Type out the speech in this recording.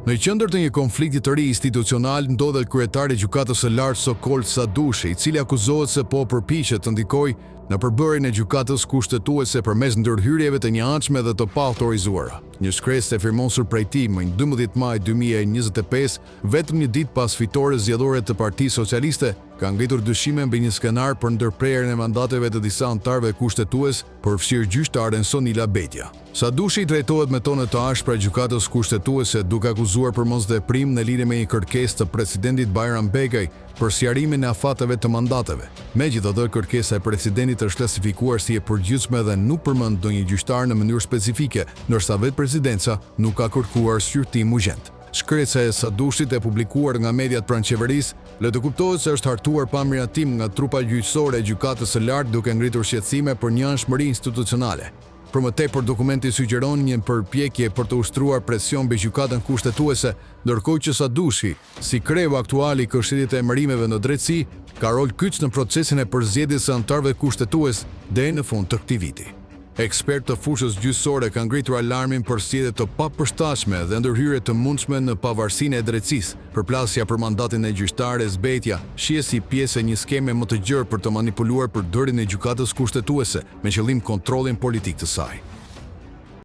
Në qendër të një konflikti të ri institucional ndodhet kryetari i gjykatës së lartë Sokol Sadushi, i cili akuzohet se po përpiqet të ndikojë në përbërjen e gjykatës kushtetuese përmes ndërhyrjeve të njëanshme dhe të paautorizuara. Një shkresë e firmosur prej tij më 12 maj 2025, vetëm një ditë pas fitores zgjedhore të Partisë Socialiste, ka ngritur dyshime mbi një skenar për ndërprerjen e mandateve të disa anëtarëve kushtetues, përfshirë gjyqtaren Sonila Betja. Sadushi drejtohet me tone të ashpra gjykatës kushtetuese duke akuzuar për mosveprim në lidhje me një kërkesë të presidentit Bayram Begaj për sqarimin e afateve të mandateve. Megjithatë, kërkesa e presidentit është klasifikuar si e përgjithshme dhe nuk përmend ndonjë gjyqtar në mënyrë specifike, ndërsa vetë presidenca nuk ka kërkuar shqyrtim urgjent. Shkresja e Sadushit e publikuar nga mediat pranë-qeverisë le të kuptohet se është hartuar pa miratim nga trupa gjyqësore e gjykatës së lartë duke ngritur shqetësime për njëanshmëri institucionale. Për më tepër, dokumenti sugjeron një përpjekje për të ushtruar presion mbi gjykatën kushtetuese, ndërkohë që Sadushi, si kreu aktual i Këshillit të Emërimeve në drejtësi, ka rol kyç në procesin e përzgjedhjes së anëtarëve kushtetues deri në fund të këtij viti. Ekspertë të fushës gjyqësore kanë ngritur alarmin për zgjedhje të papërshtatshme dhe ndërhyrje të mundshme në pavarësinë e drejtësisë. Përplasja për mandatin e gjyqtares Betja shihet si pjesë e një skeme më të gjerë për të manipuluar përdorjen e gjykatës kushtetuese me qëllim kontrollin politik të saj.